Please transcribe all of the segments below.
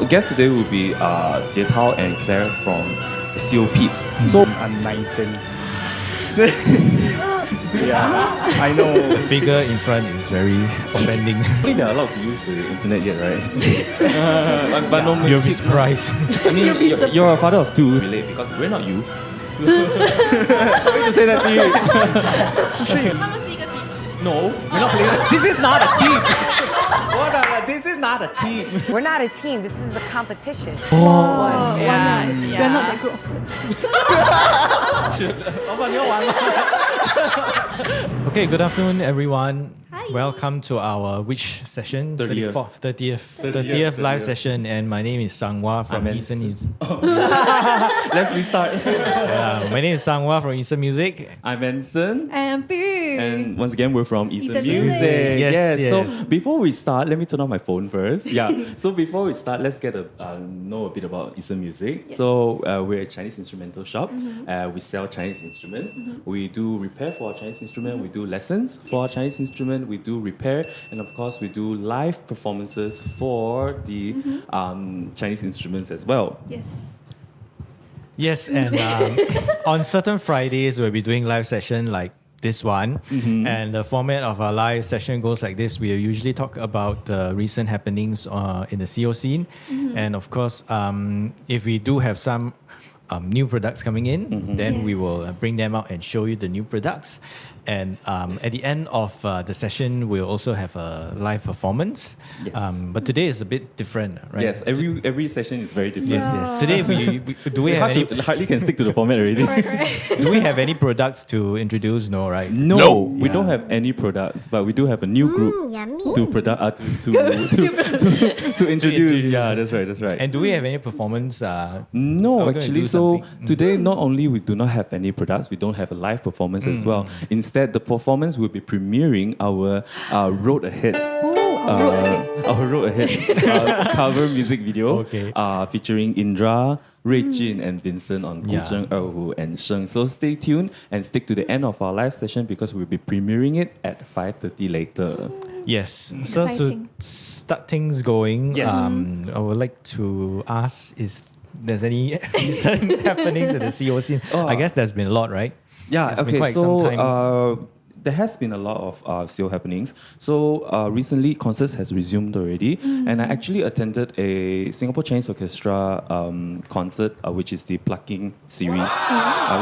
guest today will be Jie Tao and Claire from the CO Peeps. So I'm 19. Yeah, I know. The figure in front is very offending. I think they're allowed to use the internet yet, right? but no, You'll be surprised. I mean, you're a father of two. Relate because we're not youths. Sorry to say that to you. 他们是一个 team。 No, we're not playing. This is not a team. This is not a team. We're not a team. This is a competition. Yeah. We're not that group of friends. Okay, good afternoon, everyone. Welcome to our which session? 30th live session, and my name is Sanghwa from Eason. Let's restart. My name is Sanghwa from Eason Music. I'm Eason. And Poo. And once again, we're from Eason Eason Music. Music. Yes. So before we start, let me turn on my phone first. So before we start, let's get know a bit about Eason Music. Yes. So we're a Chinese instrumental shop. We sell Chinese instruments. We do repair for our Chinese instrument. We do lessons for our Chinese instrument. We do repair, and of course, we do live performances for the Chinese instruments as well. Yes, and on certain Fridays, we'll be doing live session like this one. And the format of our live session goes like this. We usually talk about the recent happenings in the CO scene. And of course, if we do have some new products coming in, then we will bring them out and show you the new products. And at the end of the session, we'll also have a live performance. But today is a bit different, right? Yes, every session is very different. Yes. Today, we do we have any, hardly can stick to the format already. do we have any products to introduce? No, right? No, we don't have any products, but we do have a new group to introduce. Yeah, that's right. And do we have any performance? No, Are we gonna actually. do So something? today, not only we do not have any products, we don't have a live performance as well. Instead, the performance will be premiering our Road Ahead. Our Road Ahead cover music video featuring Indra, Rui Ling, and Vincent on Guzheng, Erhu, and Sheng. So stay tuned and stick to the end of our live session because we'll be premiering it at 5:30 later. Yes. So to Exciting. start things going, I would like to ask if there's any recent happenings in the CO scene. I guess there's been a lot, right? Yeah, It's been quite some time. so there has been a lot of CO happenings. So recently, concerts has resumed already, and I actually attended a Singapore Chinese Orchestra concert, which is the Plucking series,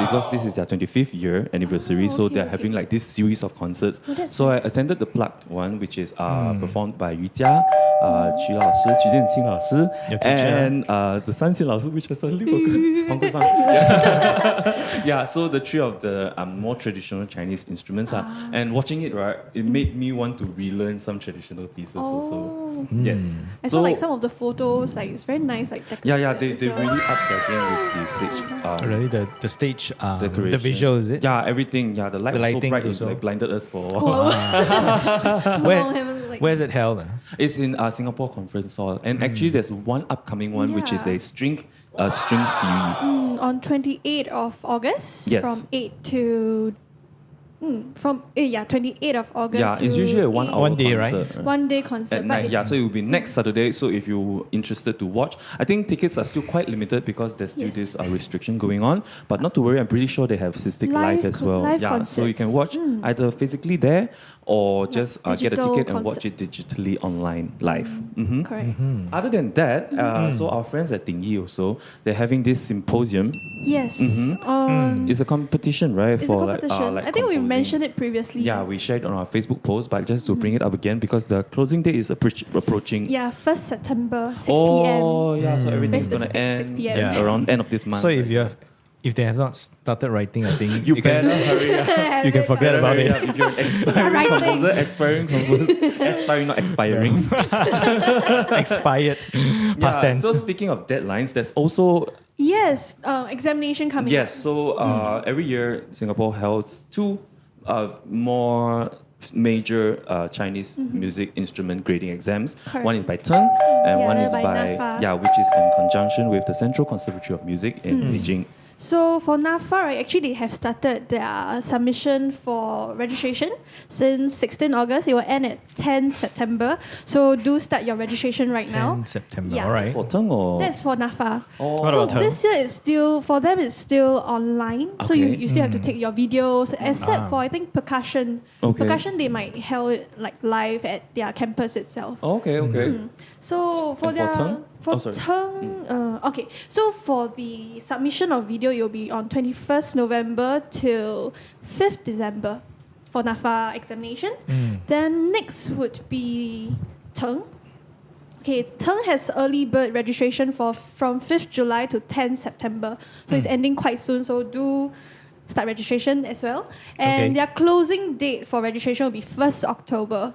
because this is their 25th year anniversary. So they're having like this series of concerts. So I attended the Plucked one, which is performed by Yu Jia, Qu 老师, Qu Jianqing 老师, Your teacher. and the Sanxian 老师, which I suddenly forgot. Huang Guifang. Yeah, so the three of the more traditional Chinese instruments and watching it, right, it made me want to relearn some traditional pieces also. Yes. I saw like some of the photos, like it's very nice, like Yeah, decorated they as well. really upped their game with the stage. Really, the stage, the decoration. visual, is it? Yeah, everything. Yeah, the light The was so lightings bright, it also. like blinded us for a while. Too Where- long, haven't, like, Where's it held? It's in Singapore Conference Hall, and actually there's one upcoming one which is a string series. on 28th of August Yes. from 8 to 28th of August. Yeah, it's to usually a 1 8. hour One day, right? concert. One day concert. At night, so it will be next Saturday. So if you're interested to watch, I think tickets are still quite limited because there's still this restriction going on. But not to worry, I'm pretty sure they have Cystic Live as well. live So you concerts. can watch either physically there or just get a digital ticket and watch concert. it digitally online live. Correct. Other than that, so our friends at Ting Yi also, they're having this symposium. Yes. It's a competition, right? It's a competition. like I think we composing. mentioned it previously. Yeah, we shared on our Facebook post, but just to bring it up again because the closing date is approaching. Yeah, 1st September, 6 p.m. Oh, yeah, so everything's Very going to specific, end 6 p.m. Yeah. around end of this month. So if they have not started writing, I think you better hurry up. you can forget about Hurry it. up. If you're an aspiring composer, aspiring, not expiring. Expired. Past tense. So speaking of deadlines, there's also Yes, examination coming up. So every year Singapore holds two more major Chinese music instrument grading exams. Correct. One is by Teng, and one is by by NAFA. which is in conjunction with the Central Conservatory of Music in Beijing. So for NAFA, right, actually they have started their submission for registration since 16 August. It will end at 10 September. So do start your registration right 10 now. September, Yeah. all right. For Teng or? That's for NAFA. What So about Teng? this year it's still, for them it's still online. So Okay. you still have to take your videos, except for I think percussion. Okay. Percussion they might held it like live at their campus itself. Okay, okay. So for And for their Teng? for Oh, sorry. Teng, okay. So for the submission of video, you'll be on 21st November till 5th December for NAFA examination. Then next would be Teng. Okay, Teng has early bird registration from 5th July to 10th September. So it's ending quite soon. So do start registration as well. And Okay. their closing date for registration will be 1st October.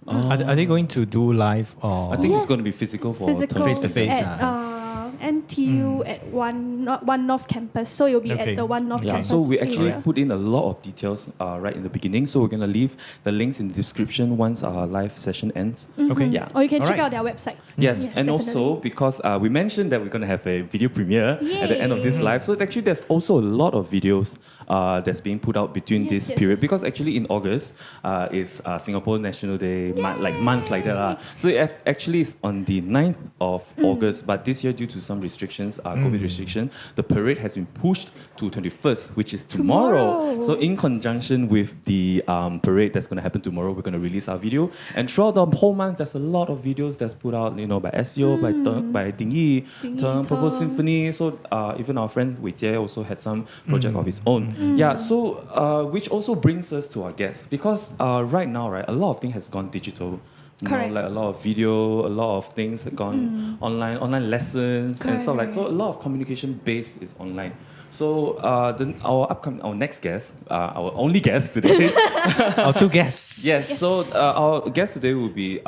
Are they going to do live or? I think Yes. it's going to be physical for Physical Face-to-face, at NTU at One North campus. So you'll be Okay. at the One North Yeah, campus. so we actually area. put in a lot of details right in the beginning. So we're going to leave the links in the description once our live session ends. Okay. Yeah. Or you can check Alright. out their website. Yes, and definitely. also because we mentioned that we're going to have a video premiere at the end of this live. So actually, there's also a lot of videos that's being put out between Yes, this yes, period yes. because actually in August is Singapore National Day, month like that. So it actually is on the 9th of August, but this year due to some restrictions, COVID restriction, the parade has been pushed to 21st, which is tomorrow. So in conjunction with the parade that's going to happen tomorrow, we're going to release our video. And throughout the whole month, there's a lot of videos that's put out, by SEO, by Ding Yi, Teng, Purple Teng. Symphony. So even our friend Wei Jie also had some project of his own. Yeah, so which also brings us to our guests because right now, right, a lot of things has gone digital. Correct. Like a lot of video, a lot of things have gone online lessons and stuff like. So a lot of communication based is online. So our next guest, our only guest today. Our two guests. Yes. So our guest today will be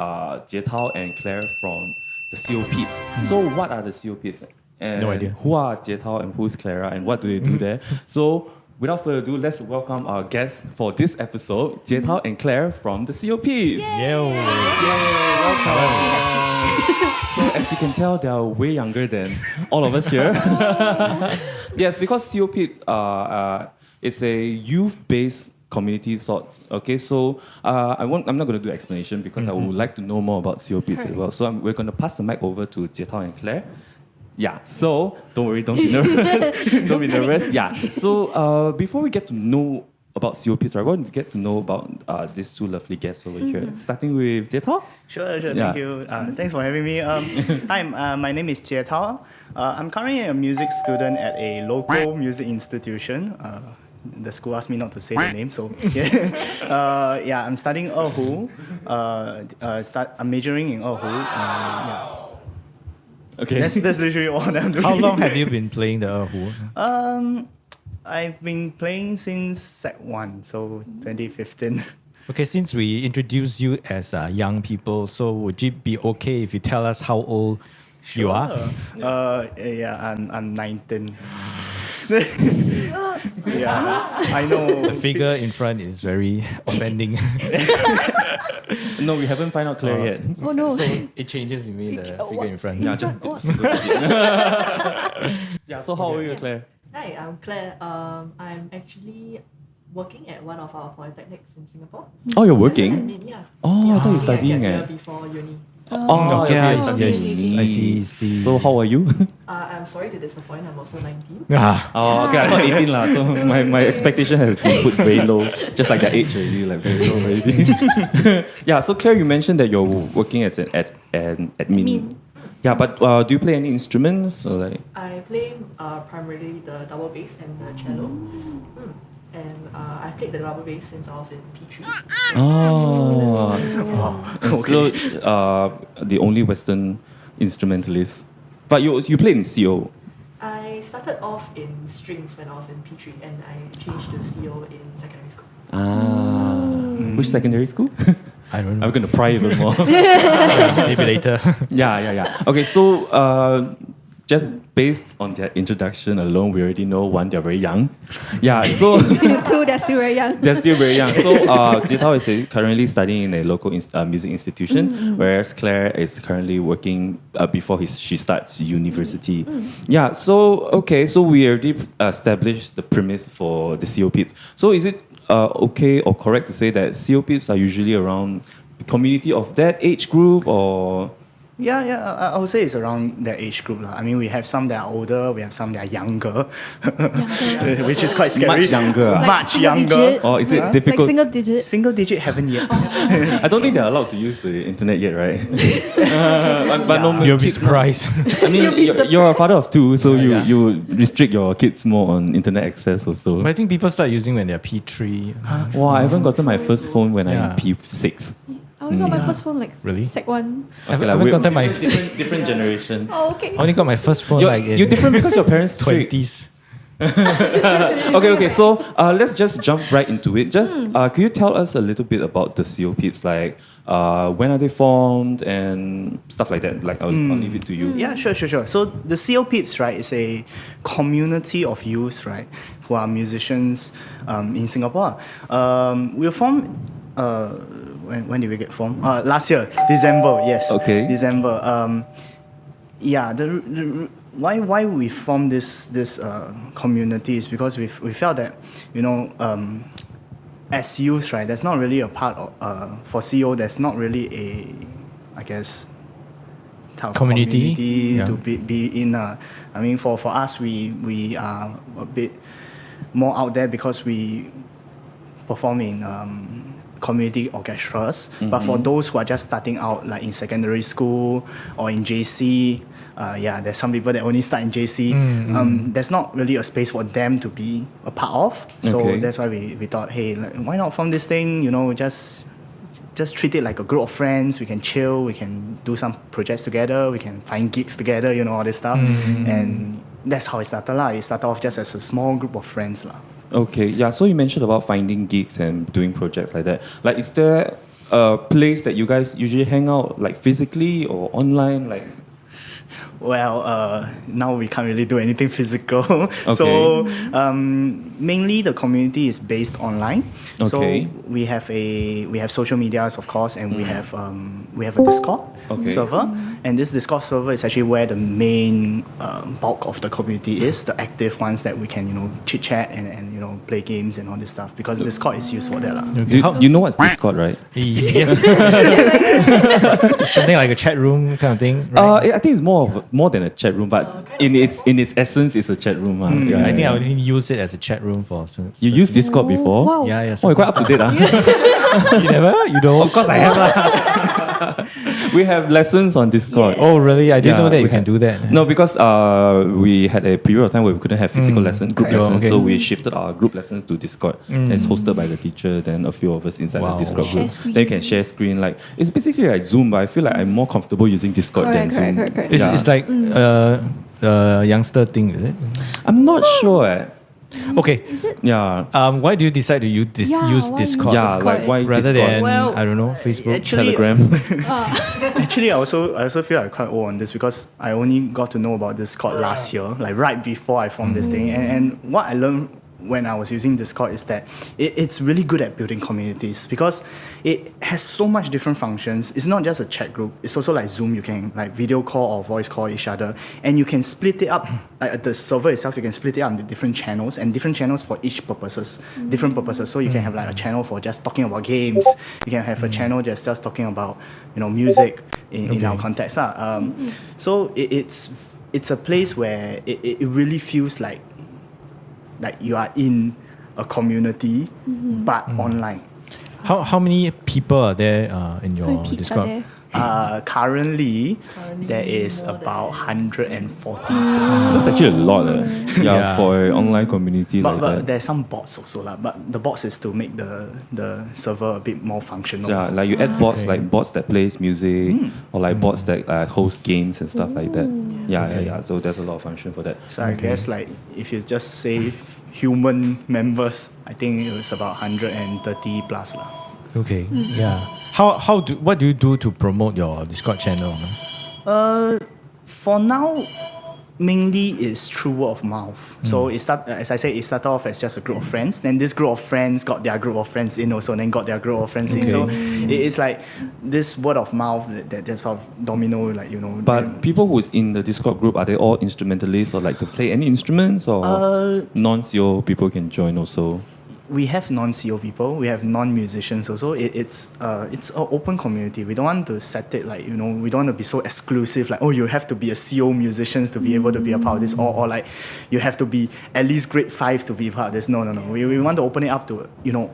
Jie Tao and Claire from the CO Peeps. So what are the CO Peeps? And No idea. Who are Jie Tao and who's Clara and what do they do there? So without further ado, let's welcome our guests for this episode, Jie Tao and Claire from the CO Peeps. Yo. So as you can tell, they are way younger than all of us here. Yes, because CO Peeps it's a youth-based community sort. Okay, so I'm not going to do explanation because I would like to know more about CO Peeps as well. So we're going to pass the mic over to Jie Tao and Claire. Yeah, so don't worry, don't be nervous. Don't be nervous. Yeah, so before we get to know about CO Peeps, I want to get to know about these two lovely guests over here. Starting with Jie Tao. Sure, Yeah. thank you. Thanks for having me. Hi, my name is Jie Tao. I'm currently a music student at a local music institution. The school asked me not to say the name, so yeah. I'm studying Erhu. I'm majoring in Erhu. Yeah. Okay. That's literally all I'm doing. How long have you been playing the erhu? I've been playing since Sec 1, so 2015. Okay, since we introduced you as young people, so would it be okay if you tell us how old you are? Yeah, I'm 19. Yeah, I know. The figure in front is very offending. No, we haven't found out Claire yet. Oh no. So it changes, you mean, the figure in front? Yeah, just single digit. Yeah, so how old are you, Claire? Hi, I'm Claire. I'm actually working at one of our polytechnics in Singapore. Oh, you're As an working? admin, yeah. Oh, I thought you're Yeah, studying gap year it. before uni. Oh, okay, okay, I studying. see, I see. So how are you? I'm sorry to disappoint, I'm also 19. Ah, Oh, okay, I thought 18 lah. So my expectation has been put very low, just like the age already, like very low already. Yeah. So Claire, you mentioned that you're working as an admin. Admin. Yeah, but do you play any instruments or like? I play primarily the double bass and the cello. And I played the double bass since I was in P3. Oh. Okay. So the only Western instrumentalist, but you played in CO. I started off in strings when I was in P3 and I changed to CO in secondary school. Which secondary school? I don't know. I'm gonna pry even more. Maybe later. Yeah. Okay, so just based on their introduction alone, we already know one, they're very young. Yeah, so 2, they're still very young. they're still very young. So Jie Tao is currently studying in a local music institution, whereas Claire is currently working before she starts university. Yeah, so okay, so we already established the premise for the CO Peeps. So is it okay or correct to say that CO Peeps are usually around the community of that age group, or? Yeah, I would say it's around that age group. I mean, we have some that are older, we have some that are younger, which is quite scary. Much younger. Like Much single younger. digit? Or is it Like difficult? single digit? Single digit haven't yet. I don't think they're allowed to use the internet yet, right? But no, You'll be kids- surprised. I mean, you're a father of 2, so Yeah. you restrict your kids more on internet access also. But I think people start using when they're P3. Wow, I haven't gotten my first phone when Yeah. I'm P6. I only got my first phone like Really? sec 1. I haven't gotten my. different generation. Oh, okay. I only got my first phone like in You're different because your parents strict. 20s. Okay. So let's just jump right into it. Just could you tell us a little bit about the CO Peeps? Like when are they formed and stuff like that? Like I'll leave it to you. Yeah, sure. So the CO Peeps, right, is a community of youth, right, who are musicians in Singapore. We were formed. When did we get formed? Last year, December. Yes. Okay. December. Yeah. Why we formed this community is because we felt that, you know, as youth, right, there's not really a part of for CO. There's not really a, I guess, type of Community? Yeah. to be in. I mean, for us, we are a bit more out there because we perform in community orchestras. But for those who are just starting out, like in secondary school or in JC, there's some people that only start in JC. There's not really a space for them to be a part of. So Okay. that's why we thought, hey, like, why not form this thing? You know, just treat it like a group of friends. We can chill. We can do some projects together. We can find gigs together. You know, all this stuff. And that's how it started lah. It started off just as a small group of friends lah. Okay, yeah. So you mentioned about finding gigs and doing projects like that. Like, is there a place that you guys usually hang out, like physically or online? Like, Well, now we can't really do anything physical. So mainly the community is based online. Okay. So we have social medias, of course, and we have a Discord server. And this Discord server is actually where the main bulk of the community is, the active ones that we can, you know, chit chat and you know, play games and all this stuff, because Discord is used for that lah. you know what's Discord, right? Yes. Something like a chat room kind of thing, right? I think it's more than a chat room, but in its essence, it's a chat room. I think I only use it as a chat room for since. You used Discord before? Wow. Yeah. Oh, you're quite up to date, You never? You don't? Of course I have. We have lessons on Discord. Oh, really? I didn't Yeah, know that we you can do that. No, because we had a period of time where we couldn't have physical lessons, group Okay. lessons, Okay. so we shifted our group lessons to Discord. And it's hosted by the teacher, then a few of us inside Wow. the Discord Share group. screen. Then you can share screen. Like, it's basically like Zoom, but I feel like I'm more comfortable using Discord than Zoom. Correct. It's, Yeah. it's like a youngster thing, is it? I'm not sure. Okay. Yeah. Why do you decide to use Yeah, use why Discord? Yeah, Discord. like why rather Discord? than Well, I don't know, Facebook, actually- Telegram. Actually, I also feel I'm quite old on this because I only got to know about Discord last year, like right before I formed this thing. And what I learned when I was using Discord is that it's really good at building communities because it has so much different functions. It's not just a chat group. It's also like Zoom. You can like video call or voice call each other, and you can split it up. Like the server itself, you can split it up into different channels and different channels for each purposes, different purposes. So you can have like a channel for just talking about games. You can have a channel just talking about, you know, music in our context. So it's a place where it really feels like you are in a community, but online. How many people are there in How many your peeps are Discord? there? Currently, there is about 140 That's actually a lot. Yeah. For an online community but like but that. there's some bots also lah. But the bots is to make the server a bit more functional. Yeah, like you add bots, like bots that plays music, or like bots that host games and stuff like that. Yeah. So there's a lot of function for that. So I guess like if you just say human members, I think it was about 130 plus lah. Okay, yeah. What do you do to promote your Discord channel? For now, mainly is through word of mouth. So it started off as just a group of friends. Then this group of friends got their group of friends in also, and then got their group of friends in. So it's like this word of mouth that just sort of domino, like, you know. But people who's in the Discord group, are they all instrumentalists or like to play any instruments, or non-CO people can join also? We have non-CO people, we have non-musicians also. It's an open community. We don't want to set it like, you know, we don't want to be so exclusive, like, oh, you have to be a CO musician to be able to be a part of this, or like you have to be at least grade 5 to be part of this. No. We want to open it up to, you know,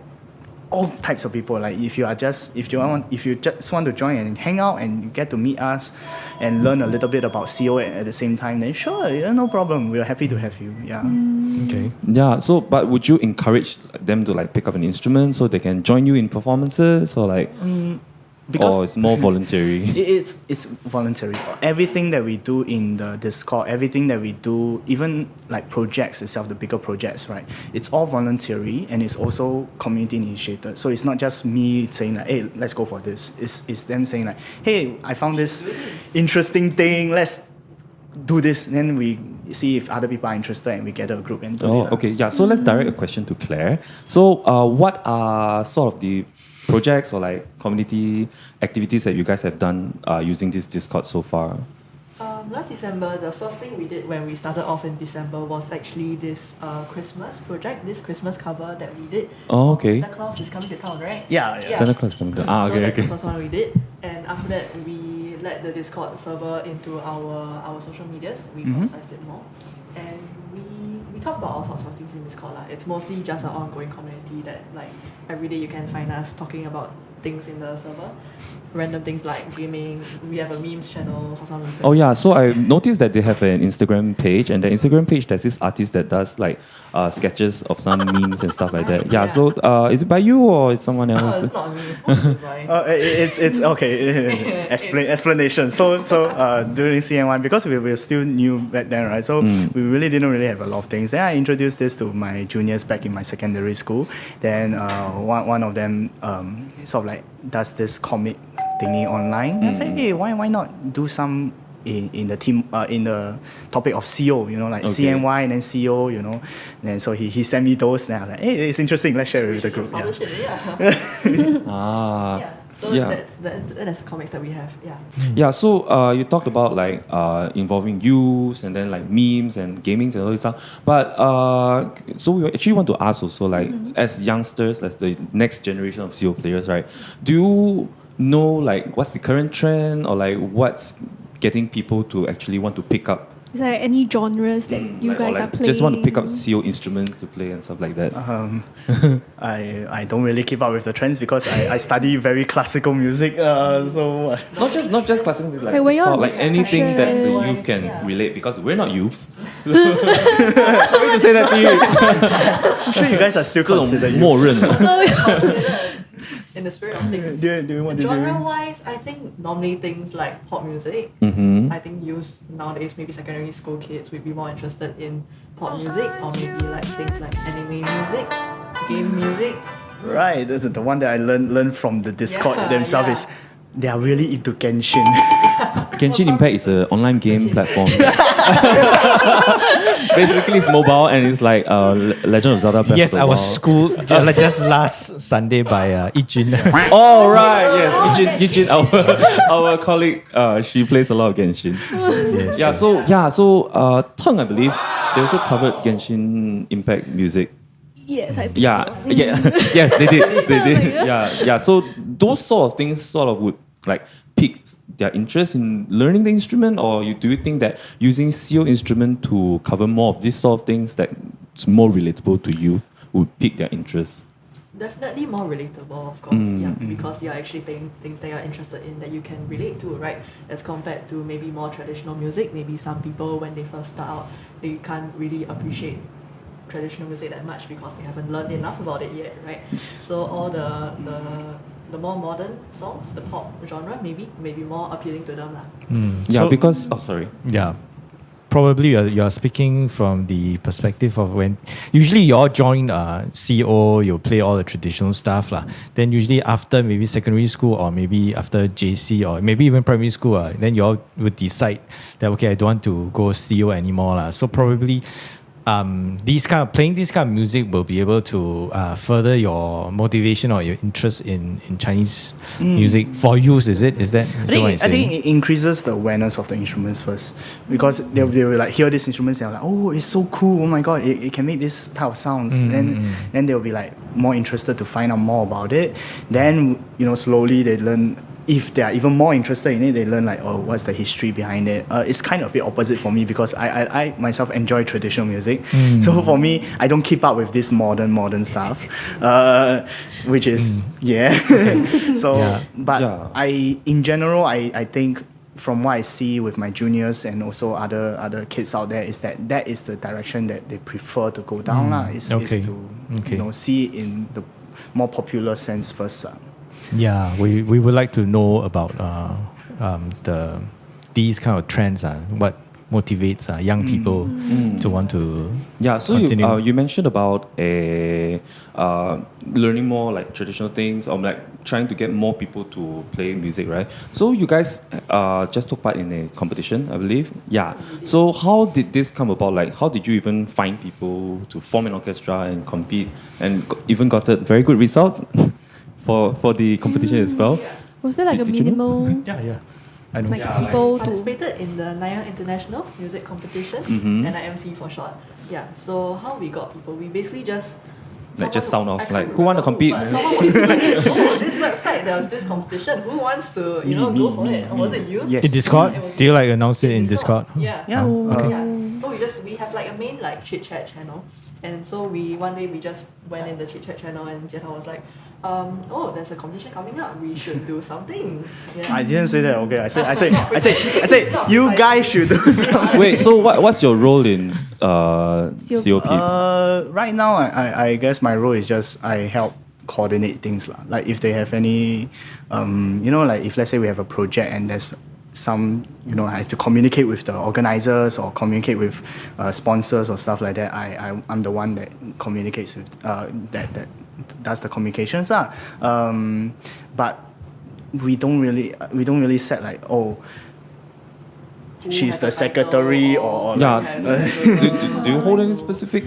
all types of people. Like if you just want to join and hang out and you get to meet us and learn a little bit about CO at the same time, then sure, yeah, no problem. We're happy to have you. Yeah. Okay. Yeah. So, but would you encourage them to like pick up an instrument so they can join you in performances, or like? Because or it's more voluntary? It's voluntary. Everything that we do in the Discord, everything that we do, even like projects itself, the bigger projects, right? It's all voluntary, and it's also community initiated. So it's not just me saying like, hey, let's go for this. It's them saying like, hey, I found this interesting thing, let's do this. And then we see if other people are interested, and we gather a group and do it. Okay. Yeah. So let's direct a question to Claire. So what are sort of the projects or like community activities that you guys have done using this Discord so far? Last December, the first thing we did when we started off in December was actually this Christmas project, this Christmas cover that we did. Oh, okay. Santa Claus is coming to town, right? Yeah. Santa Claus coming down. So Okay, that's okay. the first one we did. And after that, we let the Discord server into our social medias. We publicized it more. And we talk about all sorts of things in Discord. It's mostly just an ongoing community that like every day you can find us talking about things in the server. Random things like gaming. We have a memes channel for some reason. Oh yeah, so I noticed that they have an Instagram page, and the Instagram page there's this artist that does like sketches of some memes and stuff like that. Yeah, so is it by you or it's someone else? Oh, it's not me. It's okay. Explanation. So during CNY, because we were still new back then, right? So we really didn't have a lot of things. Then I introduced this to my juniors back in my secondary school. Then one of them sort of like does this comic thingy online. And I'm saying, hey, why not do some in the team in the topic of CO, you know, like CNY and then CO, you know. And then so he sent me those. Then I was like, hey, it's interesting. Let's share it with the group. That's comics that we have. Yeah, so you talked about like involving youth and then like memes and gamings and all this stuff. But so we actually want to ask also, like as youngsters, as the next generation of CO players, right? Do you know like what's the current trend, or like what's getting people to actually want to pick up? Is there any genres that you guys are playing? Just want to pick up CO instruments to play and stuff like that. I don't really keep up with the trends because I study very classical music. So not just classical music, like when you're TikTok, on like anything that the discussion. youth can relate, because we're not youths. Sorry to say that to you. I'm sure you guys are still 这种 considered默认。 In the spirit of things. Do you want to do? Genre-wise, I think normally things like pop music. I think youth nowadays, maybe secondary school kids, would be more interested in pop music, or maybe like things like anime music, game music. Right, the one that I learned from the Discord themselves is they are really into Genshin. Genshin Impact is an online game platform. Basically, it's mobile and it's like Legend of Zelda. Breath Yes, of the I was Wild. schooled just last Sunday by Eason. Oh right, yes, Eugene, our colleague, she plays a lot of Genshin. Yes. So Teng, I believe, they also covered Genshin Impact music. Yes, I think Yeah, so. yes, they did. Yeah. So those sort of things sort of would like pique their interest in learning the instrument, or do you think that using CO instrument to cover more of these sort of things that's more relatable to you would pique their interest? Definitely more relatable, of course, because you're actually playing things that you're interested in that you can relate to, right? As compared to maybe more traditional music, maybe some people when they first start out, they can't really appreciate traditional music that much because they haven't learned enough about it yet, right? So all the more modern songs, the pop genre, maybe more appealing to them. Yeah, So- because sorry. Yeah. probably you're speaking from the perspective of when usually you all join CO, you'll play all the traditional stuff lah. Then usually after maybe secondary school or maybe after JC or maybe even primary school, then you all would decide that okay, I don't want to go CO anymore lah. So probably playing this kind of music will be able to further your motivation or your interest in Chinese music for use. Is that what I think it increases the awareness of the instruments first, because they will like hear these instruments and they're like, oh, it's so cool, oh my god, it can make this type of sounds. Then they'll be like more interested to find out more about it. Then slowly they learn. If they are even more interested in it, they learn like, oh, what's the history behind it. It's kind of a bit opposite for me, because I myself enjoy traditional music. So for me, I don't keep up with this modern stuff, which is in general, I think from what I see with my juniors and also other kids out there, is that is the direction that they prefer to go down. Is to see it in the more popular sense first. Yeah, we would like to know about these kind of trends. What motivates young people to want to so continue. you mentioned about learning more like traditional things, or like trying to get more people to play music, right? So you guys just took part in a competition, I believe. Yeah. So how did this come about? Like, how did you even find people to form an orchestra and compete, and even got very good results for the competition as well? Was there like a Did you know? minimal Yeah. I know. like people to Participated in the Nanyang International Music Competition, NIMC for short. Yeah. So how we got people? We basically just sound off, I can't like, who want to compete? but someone was like, oh, this website, there was this competition. Who wants to, go for it? Or was it you? Yes. In Discord? It was Do you like announce it in Discord? Yeah. Yeah. Yeah. So we have like a main like chit chat channel, and so one day we just went in the chit chat channel, and Jie Tao was like, oh, there's a competition coming up. We should do something. Yeah. I didn't say that. Okay, I said you guys should do something. Wait, so what's your role in CO Peeps? Right now, I guess my role is just I help coordinate things lah. Like if they have any, like if let's say we have a project and there's some, I have to communicate with the organizers or communicate with sponsors or stuff like that. I'm the one that communicates with that does the communications lah. But we don't really set like, oh, she's the secretary or do you hold any specific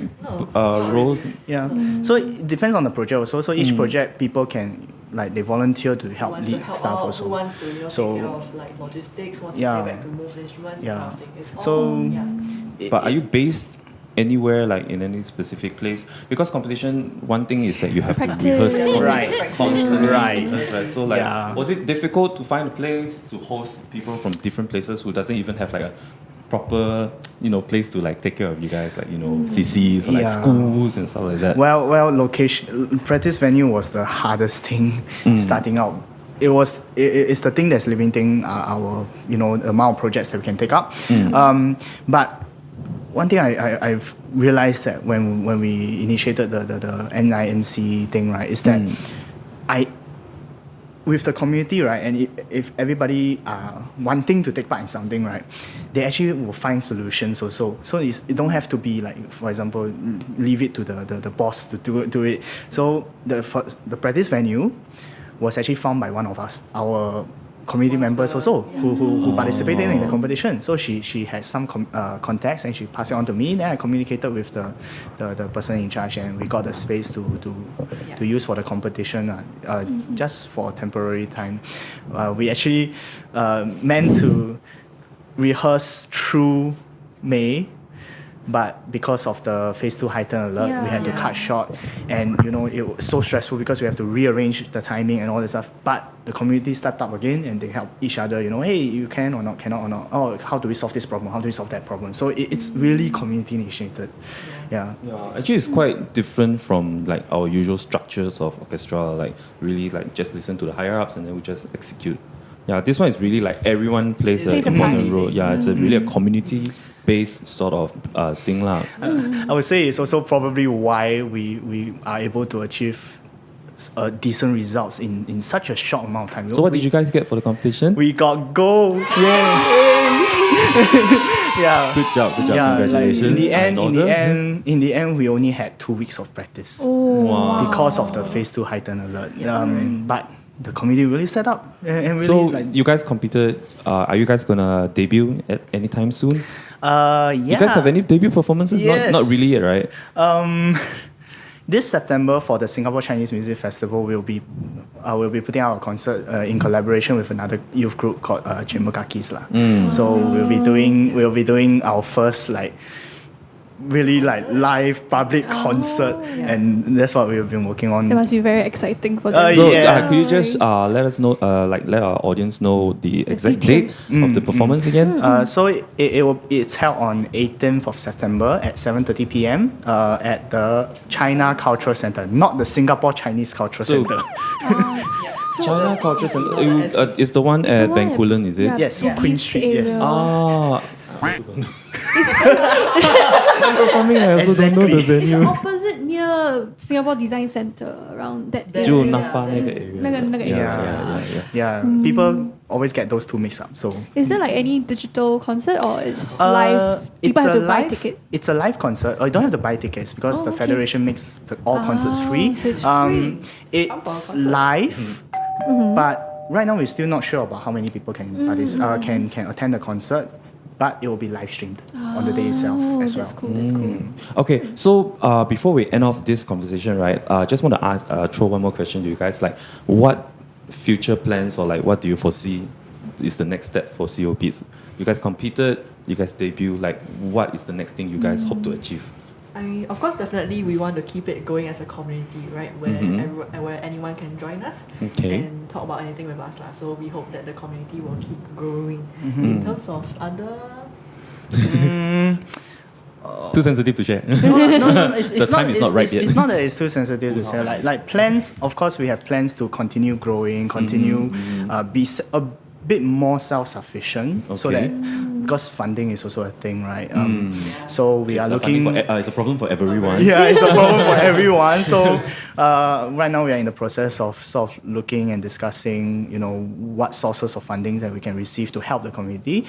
roles? Yeah. So it depends on the project also. So each project people can they volunteer to help lead stuff also. Who wants to take care of like logistics, wants to stay back to move the instruments, that kind of thing. It's all, But are you based anywhere, like in any specific place? Because competition, one thing is that you have Practice. to rehearse Right. constantly. Right. So was it difficult to find a place to host people from different places who doesn't even have like a proper place to like take care of you guys, like CCs or like schools and stuff like that? Well, location practice venue was the hardest thing starting out. It's the thing that's limiting our the amount of projects that we can take up. But one thing I've realized that when we initiated the NIMC thing, right, is that with the community, right, and if everybody are wanting to take part in something, right, they actually will find solutions also. So it don't have to be like, for example, leave it to the boss to do it. So the practice venue was actually found by one of us, our community members also, who participated in the competition. So she had some contacts and she passed it on to me. Then I communicated with the person in charge, and we got the space to use for the competition, just for temporary time. We actually meant to rehearse through May, but because of the phase 2 heightened alert, we had to cut short, and it was so stressful because we have to rearrange the timing and all this stuff. But the community stepped up again and they help each other, hey, you can or not, cannot or not, oh, how do we solve this problem, how do we solve that problem? So it's really community initiated. Actually it's quite different from like our usual structures of orchestra, like really like just listen to the higher ups and then we just execute. This one is really like everyone plays an important role. It's really a community based sort of thing lah. I would say it's also probably why we are able to achieve decent results in such a short amount of time. So what did you guys get for the competition? We got gold. Yeah. Good job. Yeah, like Congratulations. in the end, we only had 2 weeks of practice Wow. because of the phase 2 heightened alert. But the committee really set up and really So like. you guys competed. Are you guys gonna debut at any time soon? Yeah. You guys have any debut performances? Yes. Not really yet, right? This September for the Singapore Chinese Music Festival, we'll be putting out a concert in collaboration with another youth group called Chamber Kakis lah. So we'll be doing our first really live public concert, and that's what we've been working on. That must be very exciting for them. So Yeah. could you just let us know, let our audience know the exact details. dates of the performance again? So it's held on 18th of September at 7:30 p.m. At the China Cultural Center, not the Singapore Chinese Cultural Center. China Culture Center is the one the at one at- Bencoolen, is it? yeah. Yes, Queen East Street. area. Yes. Ah. Exactly. It's opposite near Singapore Design Center around that area. 就 Nafa 那个 area. 那个 area. Yeah, people always get those two mixed up. So Is there like any digital concert or it's live? People have to buy ticket. It's a live concert. You don't have to buy tickets because the okay. federation makes all concerts free. So it's free. It's live, but right now we're still not sure about how many people can can attend the concert. But it will be live streamed on the day itself as well. That's cool. That's cool. Okay, so before we end off this conversation, right, just want to ask, throw one more question to you guys. Like, what future plans or like what do you foresee is the next step for CO Peeps? You guys competed, you guys debut. Like, what is the next thing you guys hope to achieve? Of course, definitely, we want to keep it going as a community, right? Where anyone can join us and talk about anything with us, lah. So we hope that the community will keep growing. In terms of other, Too sensitive to share. No, it's The time is not right yet. It's not that it's too sensitive to say. Like plans, of course, we have plans to continue growing, be a bit more self-sufficient, so that because funding is also a thing, right? So we are looking. It's a problem for everyone. Yeah, it's a problem for everyone. So right now we are in the process of sort of looking and discussing, what sources of funding that we can receive to help the community,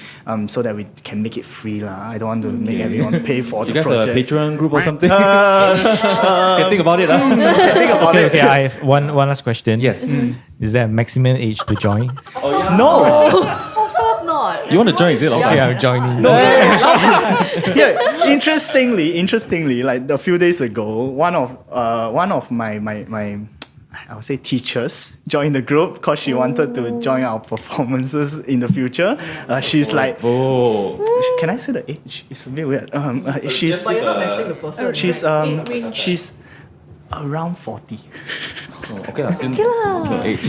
so that we can make it free lah. I don't want to make everyone pay for You the guys project. a Patreon group or something? Can think about it. Think about it. Okay, I have one last question. Yes. Is there a maximum age to join? No. of course not. You want to join? Is it? Okay. Okay, I'm joining. Yeah, interestingly, like a few days ago, one of my I would say teachers joined the group because she wanted to join our performances in the future. She's like, can I say the age? It's a bit weird. She's But you're not mentioning the person. she's right? she's around 40. Okay, I'll soon lah. age.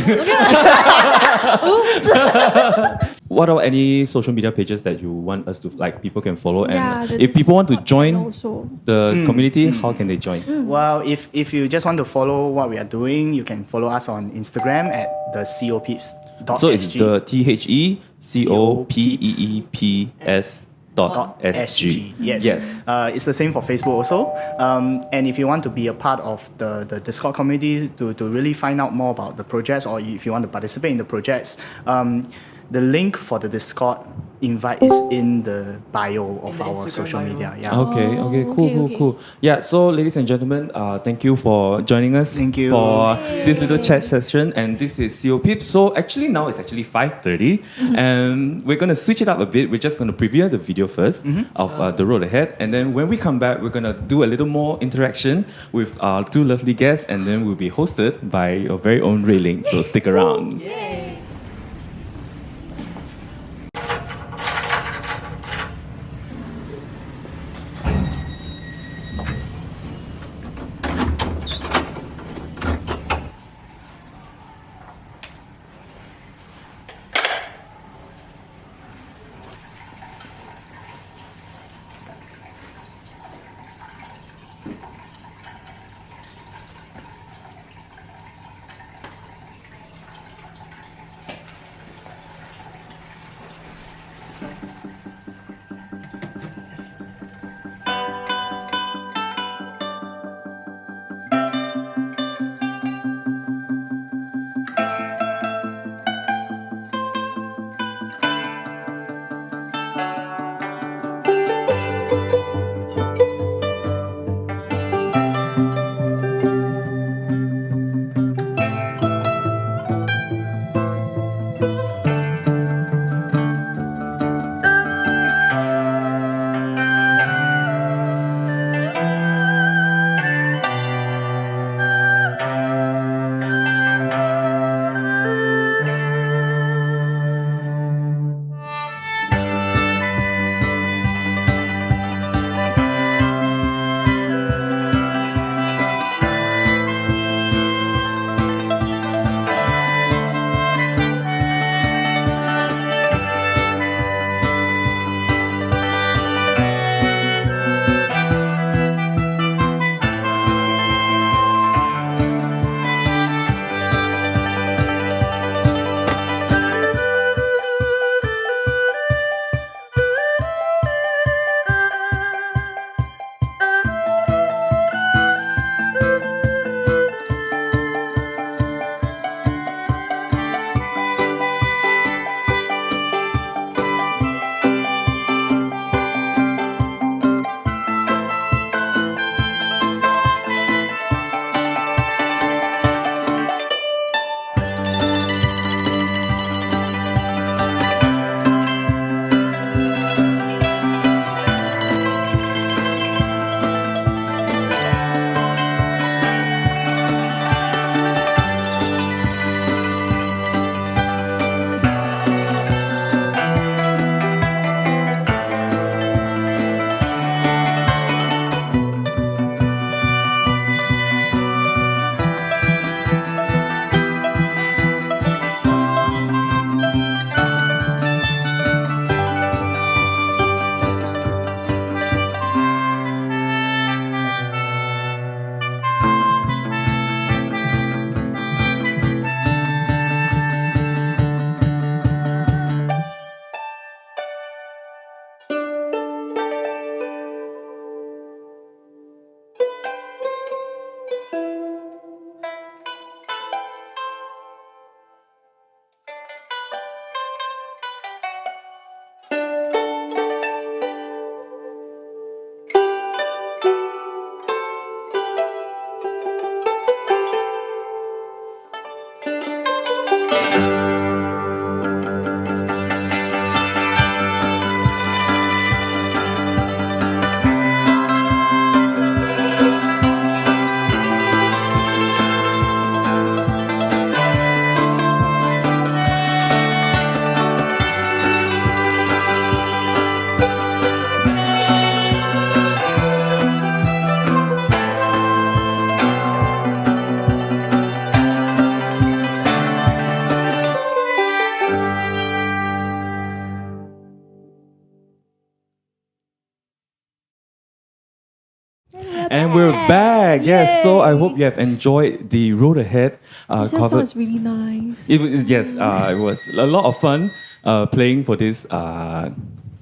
What are any social media pages that you want us to people can follow? And the if people want to Discord join also. the community, how can they join? Well, if you just want to follow what we are doing, you can follow us on Instagram at the CO Peeps. So it's the THECOPEEPS .sg. Yes. It's the same for Facebook also. And if you want to be a part of the Discord community to really find out more about the projects, or if you want to participate in the projects, the link for the Discord invite is in the bio of the our Instagram social bio. media. Yeah. Okay, cool. Yeah, so ladies and gentlemen, thank you for joining us Thank you. for this little chat session. And this is CO Peeps. So actually now it's actually 5:30, and we're gonna switch it up a bit. We're just gonna preview the video first of the road ahead, and then when we come back, we're gonna do a little more interaction with our two lovely guests, and then we'll be hosted by your very own Rui Ling. So stick around. And we're back. Yes, so I hope you have enjoyed the road ahead. This song was really nice. It was, yes, it was a lot of fun playing for this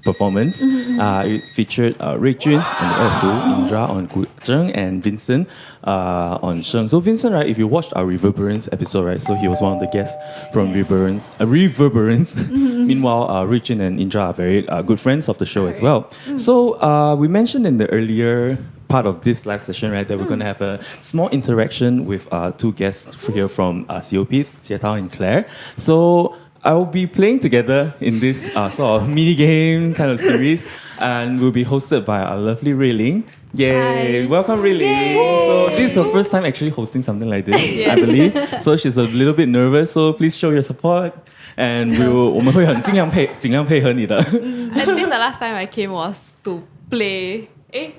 performance. It featured Rui Jun on the erhu, Indra on zheng, and Vincent on sheng. So Vincent, right, if you watched our Reverberance episode, right, so he was one of the guests from Reverberance. Meanwhile, Rui Jun and Indra are very good friends of the show as well. So we mentioned in the earlier part of this live session, right, that we're going to have a small interaction with two guests here from CO Peeps, Jie Tao and Claire. So I will be playing together in this sort of mini game kind of series, and we'll be hosted by our lovely Rui Ling. Yay! Hi. Welcome, Rui Ling. So this is her first time actually hosting something like this, I believe. So she's a little bit nervous. So please show your support, and我们会很尽量配合你的。I think the last time I came was to play.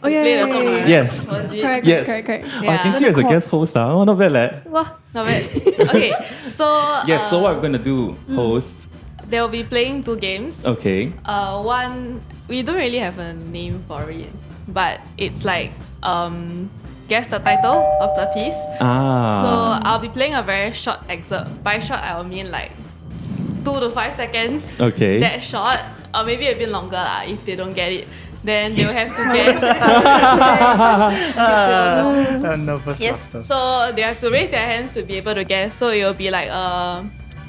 Oh, yeah, play yeah, the song, yeah, right? Yes. Was it? Correct. Oh, I can see you as a guest host. Oh, not bad, leh. Wow. Not bad. Okay, so Yes. So what we're gonna do, host? they'll be playing two games. Okay. One, we don't really have a name for it, but it's like guess the title of the piece. So I'll be playing a very short excerpt. By short, I will mean like 2 to 5 seconds. Okay. That short, or maybe a bit longer lah, if they don't get it. Then they'll have to guess. Nervous Yes. laughter. So they have to raise their hands to be able to guess. So it will be like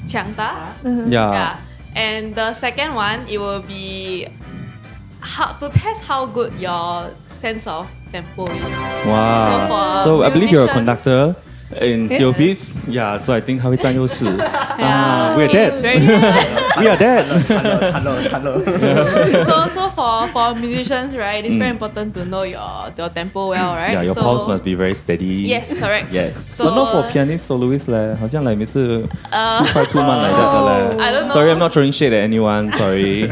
抢答. Yeah. And the second one, it will be how to test how good your sense of tempo is. Wow. So I believe you're a conductor in CO Peeps. Yeah, so I think 他会占优势. We are dead. It's very We are dead. 惨了. so for musicians, right, it's very important to know your tempo well, right? Yeah, your so, pulse must be very steady. Yes, correct. Yes. So, But not for pianist soloist leh. 好像 like 每次 too 快 too 慢 like that 的 leh. I don't know. Sorry, I'm not throwing shade at anyone. Sorry.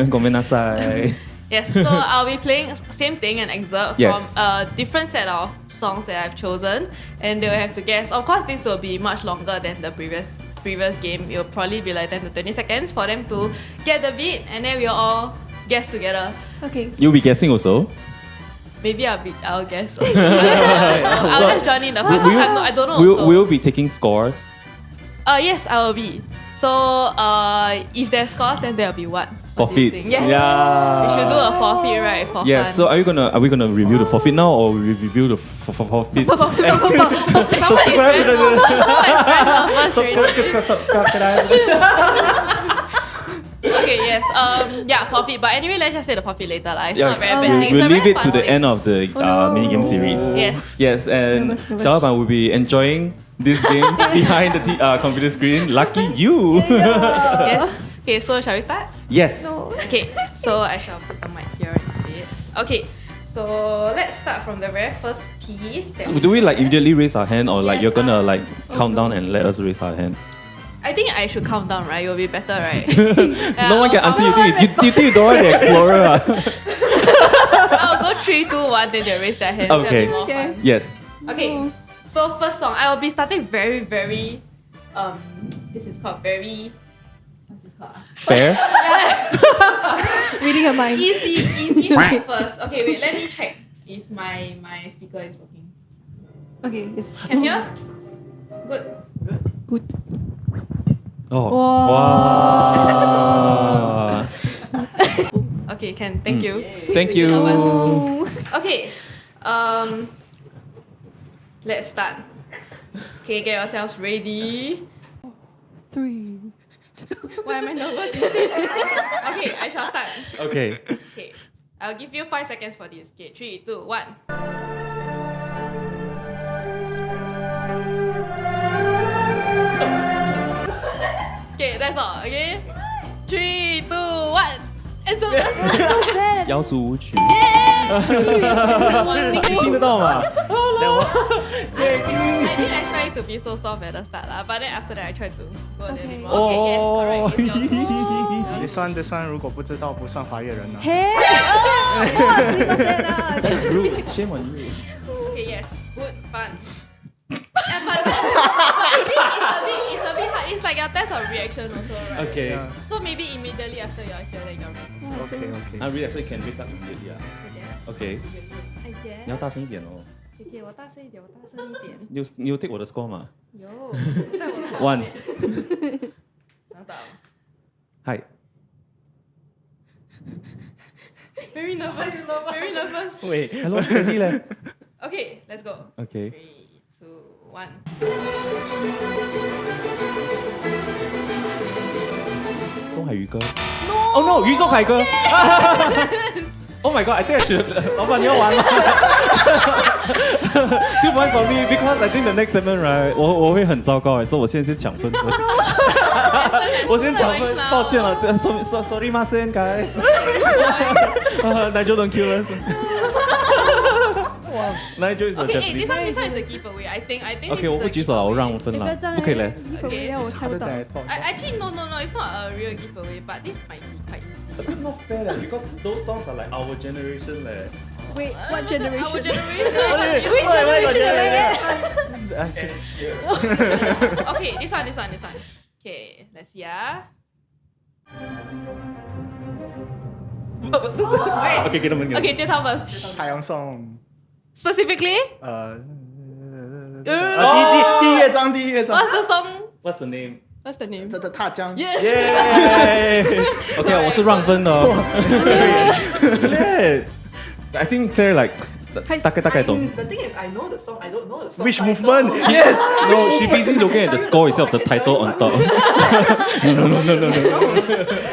ごめんなさい. Yes, so I'll be playing same thing, an excerpt Yes. from a different set of songs that I've chosen, and they will have to guess. Of course, this will be much longer than the previous game. It will probably be like 10 to 20 seconds for them to get the beat, and then we'll all guess together. Okay. You'll be guessing also? Maybe I'll guess. I'll just join in the fun. I don't know. Will you be taking scores? Yes, I will be. So if there's scores, then there'll be what? Forfeit. Yes. Yeah. We should do a forfeit, right? For Yes. fun. So are we gonna review the forfeit now, or we review the forfeit? Someone is very nervous Okay, yes. Yeah, forfeit. But anyway, let's just say the forfeit later. It's not a very bad thing. It's We'll a leave very it to fun the way. end of the minigame series. Yes. Yes, and Nervous. Xiao Laban will be enjoying this game behind the computer screen. Lucky you. Yes. Okay, so shall we start? Yes. Okay, so I shall put the mic here instead. Okay, so let's start from the very first piece. Do we like immediately raise our hand, or like Yes, you're gonna like count down and let us raise our hand? I think I should count down, right? It will be better, right? No one can answer you. You think you don't want the explorer? I'll go 3, 2, 1, then they raise their hands. Okay. That'll be more fun. Yes. Okay, so first song, I will be starting very, this is called very, what's this called? Fair. Reading your mind. Easy one first. Okay, wait, let me check if my speaker is working. Okay, yes. Can hear? Good. Good. Oh. Wow. Wow. Okay, can. Thank you. Thank you. Okay, let's start. Okay, get yourselves ready. 3. Why am I nervous? Okay, I shall start. Okay. Okay, I'll give you 5 seconds for this. Okay, 3, 2, 1. Okay, that's all. Okay, 3, 2, 1. It's so bad. 腰族舞曲。 One, 听得到吗？ I didn't expect it to be so soft at the start lah, but then after that I tried to go a little bit more. Okay, yes, correct. It's your turn. this one 如果不知道不算华语人了。 Hey! Rude. Shame on you. Okay, yes, good, fun. Yeah, but it's a bit hard. It's like your test of reaction also, right? Okay. So maybe immediately after you hear that you're ready. Okay. Really, so you can raise up immediately. Okay. 哎姐，你要大声一点哦。姐姐，我大声一点，我大声一点。你有 take 我的 score 吗？有，在我的旁 One 边。拿到。 Hi. Very nervous. Very nervous. Wait. Hello, steady 嘞。 Okay, let's go. Okay. 3, 2, 1. 东海渔歌。Oh no， 渔中海歌。Oh my god! I think I should. 老板，你要玩吗？2 points for me because I think the next segment right， 我会很糟糕所以我现在先抢分。我先抢分，抱歉了，sorry 嘛先 guys。Nigel don't kill us. Nigel is a Okay, Japanese. this one is a giveaway. I think. Okay， 我不举手了，我让分了，不可以嘞。让我猜不到。 Actually, no. It's not a real giveaway, but this might be quite easy. It's not fair because those songs are like our generation Wait, what generation? Our generation. Which generation am I in? Okay, this one. Okay, let's see. Okay， 给他们。 Okay, Jie Tao first. 海洋 song. Specifically, 第一乐章 what's the song? What's the name? What's the name? 这的踏江 Yes. OK， 我是让分的哦。I think Claire like 大概懂。 The thing is, I know the song. I don't know the song. Which title. movement? Yes. No, she busy looking at the score instead of the title on top. No.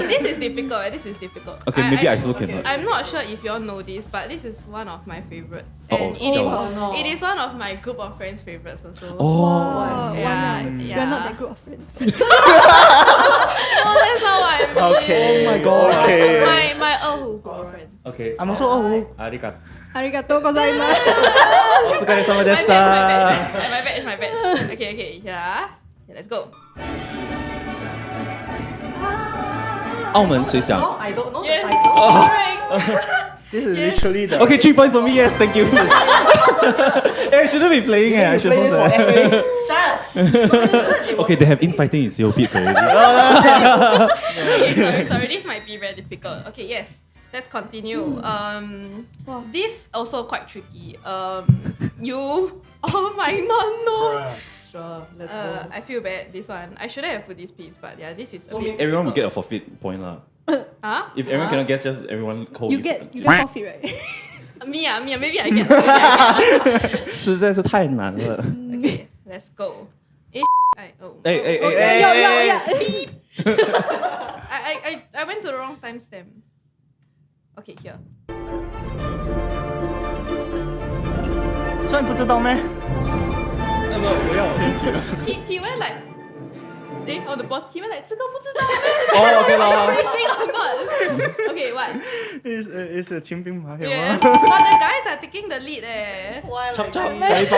This is difficult. This is difficult. Okay, maybe I still cannot. I'm not sure if you all know this, but this is one of my favorites. Uh-oh, And so- it is one of my group of friends' favorites also. Oh. Yeah, We are not that group of friends. No, that's not what I mean. Okay. Oh my god. Okay. My group of friends. Okay. I'm also oh. ありがとう。arigatou gozaimasu. お疲れ様で My し batch, た。 my batch. Okay, yeah. Let's go. 澳門水響。 No, I don't know Yes, the title. correct. This is literally the. Okay, 3 points for me. Yes, thank you. I shouldn't be playing. I should Play this know for that. FA. Okay, they have infighting in CO Peeps already. Okay, sorry. This might be very difficult. Okay, yes. Let's continue. This also quite tricky. You all might not know. Sure, let's go. I feel bad. This one. I shouldn't have put this piece, but yeah, this is a bit. Everyone will get a forfeit point lah. Huh? If everyone cannot guess, just everyone call You me. get forfeit, right? Me, maybe I get. Maybe I 实在是太难了。 get. Okay, let's go. Oh. Hey. Yeah. I went to the wrong timestamp. Okay, here. 所以你不知道咩？我要先举。 He went like. Oh, the boss. He went like 这个不知道。哦，OK 啦。 Racing or not? Okay, what? Is a 清兵马票 Yes. 吗？ But the guys are taking the lead eh. Why Chop like chop. that?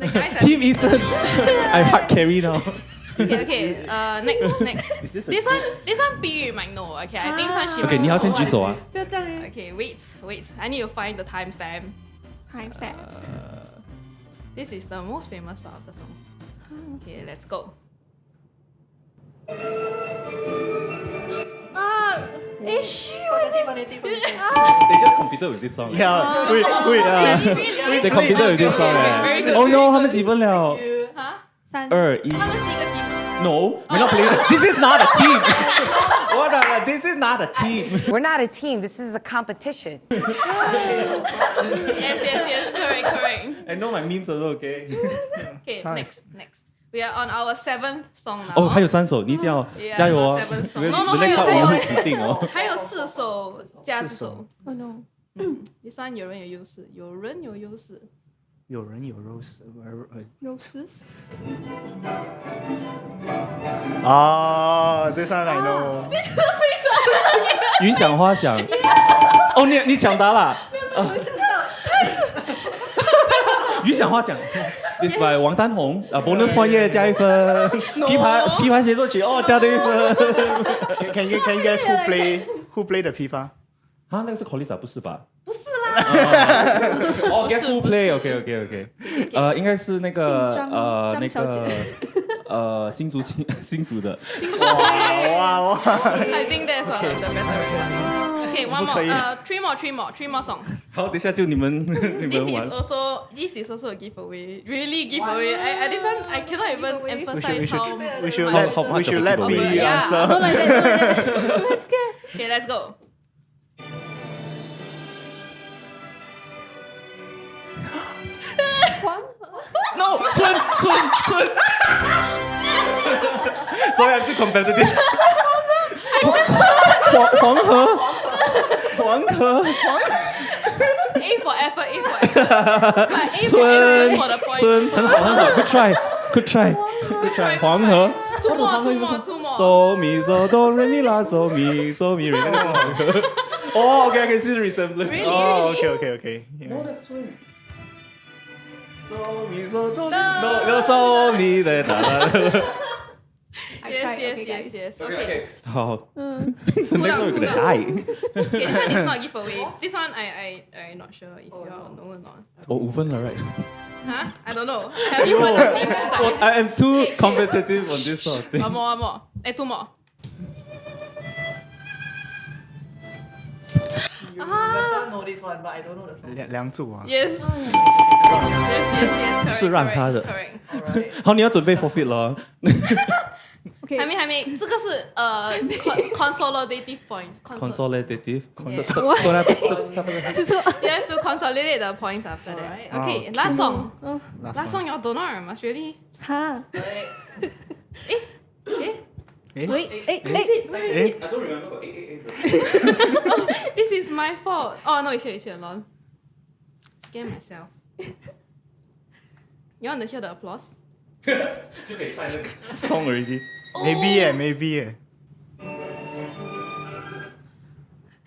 The guys are Team taking the Eason. lead. I'm hard carry now. Okay. Next. Is this a This one P you might know. Okay, I think this one she Okay， might 你要 know. 先举手啊。不要这样哎。 Okay, wait. I need to find the timestamp. Timestamp. This is the most famous part of the song. Okay, let's go.放年纪 They just competed with this song. Yeah. Wait. They competed with this song. Very good. Oh no， 他们几分了Huh? 3、 ？2、1。他们是一个 team. No, we're not playing. This is not a team. What? This is not a team. We're not a team. This is a competition. Yes. Correct. I know my memes also. Okay. Okay, next. We are on our 7th song now. 哦，还有3首，你一定要 Yeah, 加油哦 seven songs. ！The No, next part 我们会死定哦。还有4首加这首。 Oh no. This one 有人有优势，有人有优势。有人有肉丝。有时This one I know. 云想花想。哦，你抢答啦！云想花想。This by 王丹红bonus point 耶，加1分。琵琶协奏曲哦，加了1分。Can you guess who play the 琵琶？啊，那个是 Colisa 不是吧？不是啦，哦，Guess who play？OK。应该是那个姓张那张小个姐新竹的。哇哇！ I think that's one of the better recordings. Okay, one more. 不可以。 Three more songs. 好，等一下就你们 This is also a giveaway. Really giveaway. This one I cannot even emphasize how. We should let B Yeah. answer. Don't like that. I'm scared. Okay, let's go. No， 春。Sorry, I'm too competitive. 黄河。A for effort, A for effort. But A for answer for the point. 春，很好 ，Good try. 黄河。 Two more. So mi so do re mi la so mi re. Oh, okay, I can see the resemblance. Really, Oh, really? okay. No, that's twin. So mi so do. No, so mi da da. I tried. Okay, guys. Yes. Okay. 好 Cool，next one we're gonna die. Okay, this one is not giveaway. This one I'm not sure if you all know or not. 我5分了 right? Huh? I don't know. I haven't put the name aside. I am too competitive on this sort of thing. One more. Two more. You better know this one, but I don't know the song. 梁祝啊。 Yes. Correct. 是让他的。 Correct. Alright. 好，你要准备 forfeit 了。 Okay. 还没，这个是consolidative points. Consolidative. You have to consolidate the points after that. Alright. Okay, last song. Oh. Last song you all don't know, must really. Huh. Eh? Wait. Where is it? I don't remember. This is my fault. Oh no, it's here, lol. Scare myself. You want to hear the applause? 就可以 silent song already. Maybe.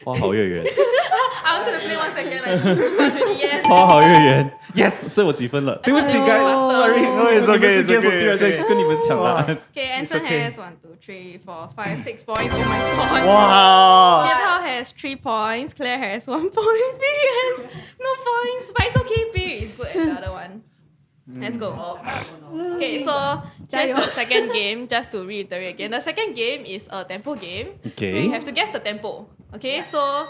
花好月圆， I wanted to play 1 second, like, but yes. 花好月圆 ，yes，所以我几分了？对不起，guys， sorry， No, it's okay, it's 你们是 guess 我 okay, 居然在 okay. 跟你们抢答案。 Okay, Anson okay. has 1, 2, 3, 4, 5, 6 points. Oh my god. Wow. Jie Tao has 3 points. Claire has 1 point. B has no points. But it's okay. B is good at the other one. Let's go. Okay, so that's the second game. Just to reiterate again, the second game is a tempo game. Okay. You have to guess the tempo. Okay, so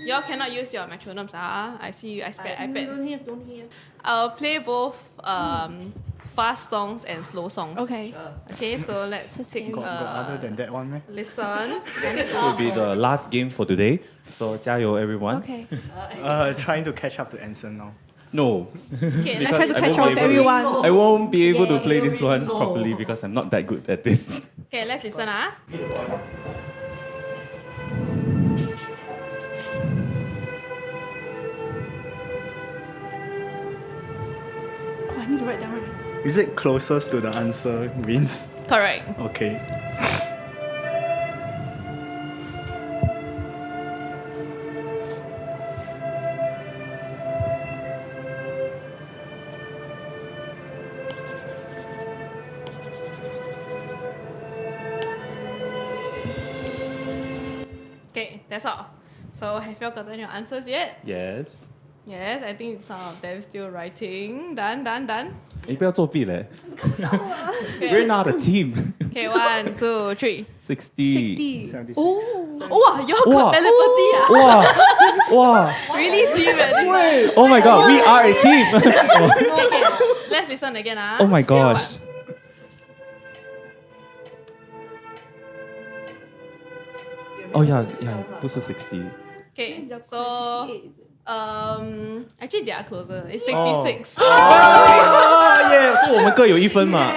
y'all cannot use your metronomes. I see you. I spare iPad. Don't hear. I'll play both fast songs and slow songs. Okay. Okay, so let's take Got other than that one, man. listen. This will be the last game for today. So 加油 everyone. Okay. Trying to catch up to Anson now. No. Okay, Because Try to I catch won't up be with able to- everyone. I won't be able to Yeah. play this one properly because I'm not that good at this. okay, let's listen. Oh, I need to write down. Is it closest to the answer wins? Correct. Okay. Okay, that's all. So have you all gotten your answers yet? Yes. Yes, I think some of them still writing. Done. 你不要作弊嘞。We're not a team. Okay, 1, 2, 3. 60. 76. Wow, y'all got telepathy. Wow. Really deep this one. Oh my god, we are a team. Okay, let's listen again. Oh my Say what? gosh. Oh yeah, 不是60. Okay, You're so 68. actually they are closer. It's 66. Oh yeah, 是我们各有1分嘛。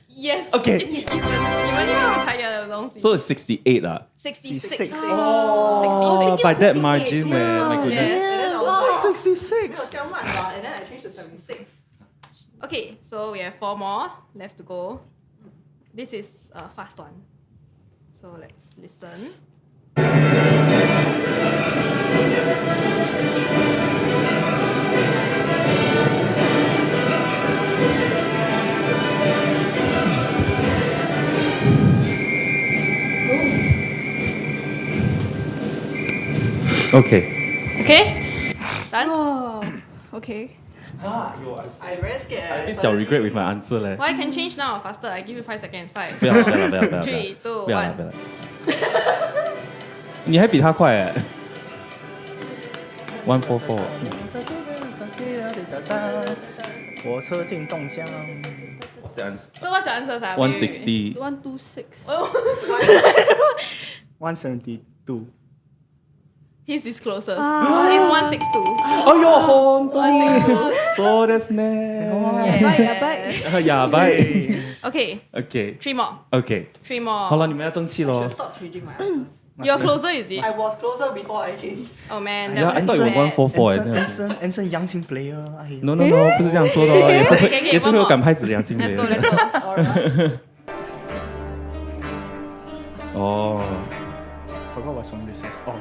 Yes. Okay. 一起1分。你们要猜的东西。 So it's 68 ah. 66. Oh, by that margin, man. My goodness. Yes. And then I was like, 66. 这样慢吧 and then I changed to 76. Okay, so we have 4 more left to go. This is a fast one. So let's listen. Okay. Okay? Done? Oh, okay. I very scared. I still regret with my answer leh. Well, I can change now faster. I give you 5 seconds. 5, 不要了，不要了，不要了，不要了 3, 2, 不要了， 1. 不要了。你还比他快哎！144。火车进洞乡。So what's your answer, sir? 160。126. 172。 His is closest. It's 162. 哎呦，本当に。 162. そうですね。やばい。 Okay, Okay. 3 more. Okay. 3 more. 好了，你们要争气 I 咯 should。stop changing my answers. You're closer, is it? I was closer before I changed. Oh man, Yeah, I that thought it was was sad. 144 Anson 杨琴 player。 No no no，不是这样说的哦，也是 Okay, 会 okay, 也是会 one 有 more. 赶拍子的杨经 Let's 理 go, let's go. Alright. 哦。 Forgot what song this is. Oh.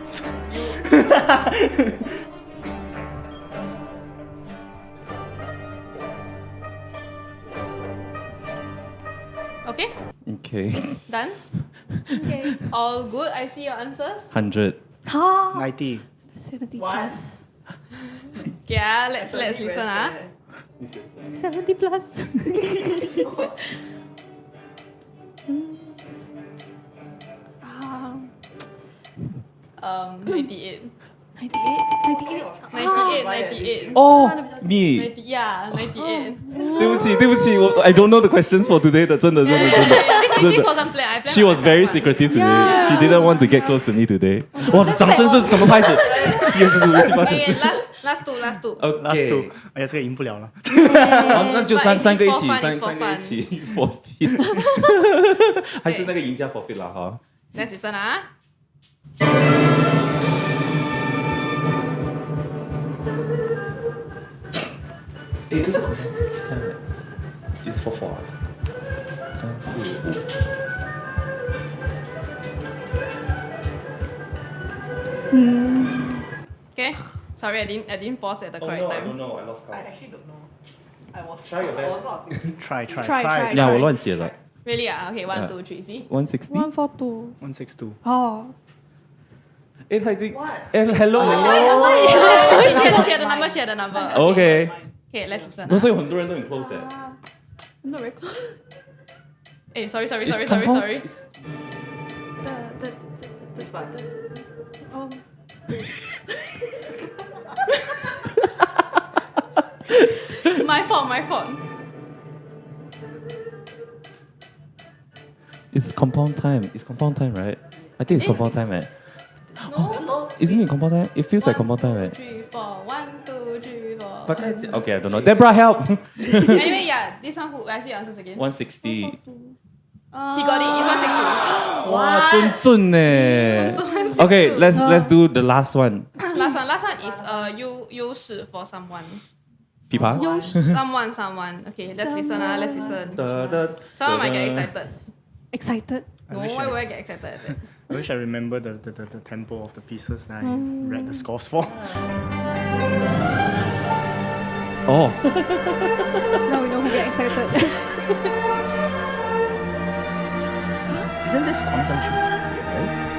Okay, Okay. done? Okay. All good? I see your answers. 100。 90. 70 What? plus. Okay, let's listen. 70 plus. Ah, 98. 98. 98. 哦，me。 Yeah, 98. 对不起，对不起，我 I don't know the questions for today 的，真的真的真的。 This wasn't planned. I planned She was on very myself. secretive today. Yeah. She didn't want to get close to me today. 哇，掌声是什么拍子？也是Okay, last two. Last two. OK，哎呀，这个赢不了了。好，那就 But 三个一 it's 起， for fun, 三 it's for 个一起 forfeit，还是那个赢家 forfeit 啦哈。 Let's listen. 哎，这是好像看，is for four 啊，3、4、5。Okay. Sorry, I didn't pause at the correct time. know, I lost I actually don't know. I was Try your best. I was not thinking. Try. 呀，我乱写了 Really? Okay, 1, 2, 3. See? ，160。 142. 162. Oh. 哎，他已经 What? 哎，hello。 Share the number. OK， Okay, let's listen. 那所以很多人都很 close 哎。 I'm not very close. Hey, sorry. It's compound- This button. My fault. It's compound time. It's compound time, right? I think it's compound time, eh? No. Isn't it compound time? It feels like compound time, 1, eh? 2, 3, 4. 1, 2, 3, 4. But okay, I don't know. Deborah, help. Anyway, yeah, this one who I see your answers again. 160. He got it. It's 160. 哇，真准呢。Okay, let's do the last one. Last one is you 是 for someone. 琵琶。 Someone. Okay, let's listen. Let's listen. 哒哒 Someone might get excited. Excited. No, why would I get excited at that? I wish I remember the tempo of the pieces that I read the scores for. Oh, Now we know who get excited. Isn't this 狂想曲？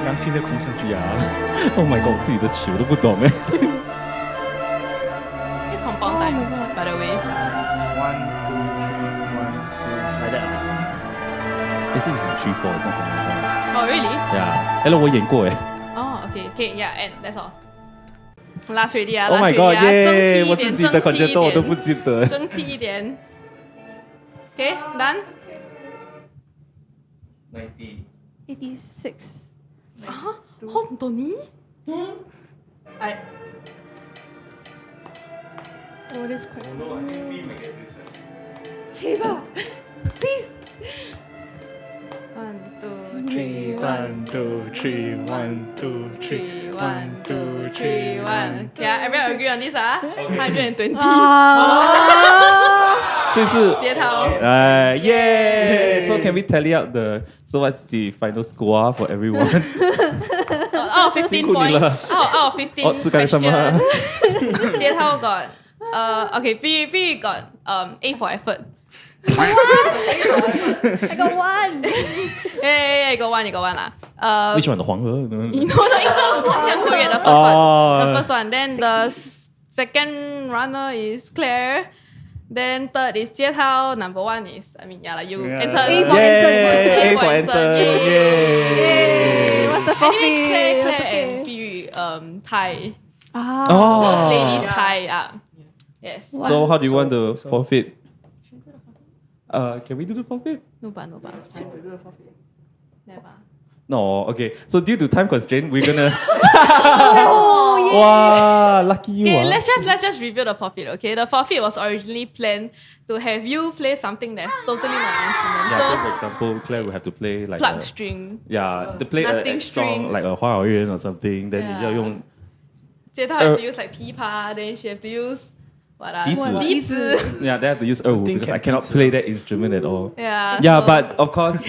梁静的狂想曲。呀！Oh my god，我自己的曲我都不懂哎。 It's compound time, my God. by the way. 1, 2, 3, 1, 2 like that. 也是3、4，这样。 Oh, really? 呀，Hello，我演过哎。 Oh, okay, yeah, and that's all. Last ready Oh my god，耶！我自己的感觉到我都不记得。争气一点。Okay, done. 90。 86. 本当に？ I Oh, that's quite funny. Chamber, please. 1, 2, 3, 1, 2, 3, 1, 2, 3, 1, 2, 3, 1. Yeah, everyone agree on this 120. 所以是接套。耶 So can we tally out so what's the final score for everyone? Out of 15 辛苦你了 points. Out of 15 お疲れ様 questions. 接套 got okay, P got A for effort. I got one. Yeah, you got one lah. Which one? 黄河 No, 这样远的 first one. The first one. Then second runner is Claire. Then third is Jie Tao. Number one is, like you. Yeah. Anson. A for Anson. A for Anson. Yay. What's the forfeit? Anyway, Claire Okay. and Bi tie. Ah. Oh. Ladies tie up. Yes. So how do you want to forfeit? Can we do the forfeit? No, but. Never. No, okay. So due to time constraint, we're gonna. Oh, yeah. Wow, lucky you. Okay, ah. let's just review the forfeit. Okay, the forfeit was originally planned to have you play something that's totally not an instrument. Yeah, so So for example, Claire will have to play like plug a, string. yeah, to play Nothing a song strings. like a 花儿园 or something. Then Yeah. 你就要用 Jie Tao have to use like 琵琶, then she have to use what?笛子。笛子. Yeah, they have to use 二胡 think because I can cannot play that instrument at all. Yeah. Yeah, so- but of course,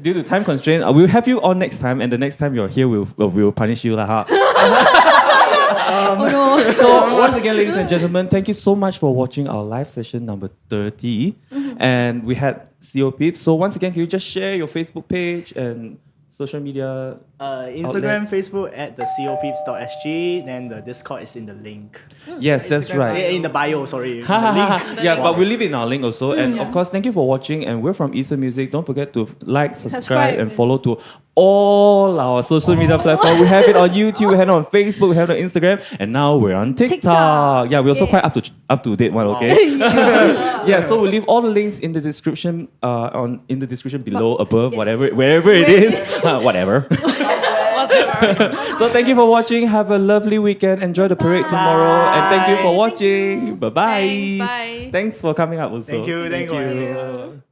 due to time constraint, we'll have you on next time, and the next time you're here, we'll punish you lah. Oh no. So once again, ladies and gentlemen, thank you so much for watching our live session number 30, and we had CO Peeps. So once again, can you just share your Facebook page and social media? Instagram, outlets? Facebook at the copeeps.sg. Then the Discord is in the link. Yes, that's Instagram right. In the bio, sorry. The link. Yeah, but we'll leave it in our link also. And of course, thank you for watching. And we're from Eason Music. Don't forget to like, subscribe, and follow to all our social media platforms. We have it on YouTube, we have it on Facebook, we have it on Instagram, and now we're on TikTok. TikTok. Yeah, we're also Yeah. quite up to date one. Okay. Yeah, so we'll leave all the links in the description in the description below, above, whatever, wherever it is, whatever. Whatever. So thank you for watching. Have a lovely weekend. Enjoy the parade tomorrow. And thank you for watching. Bye bye. Thanks, bye. Thanks for coming up also. Thank you.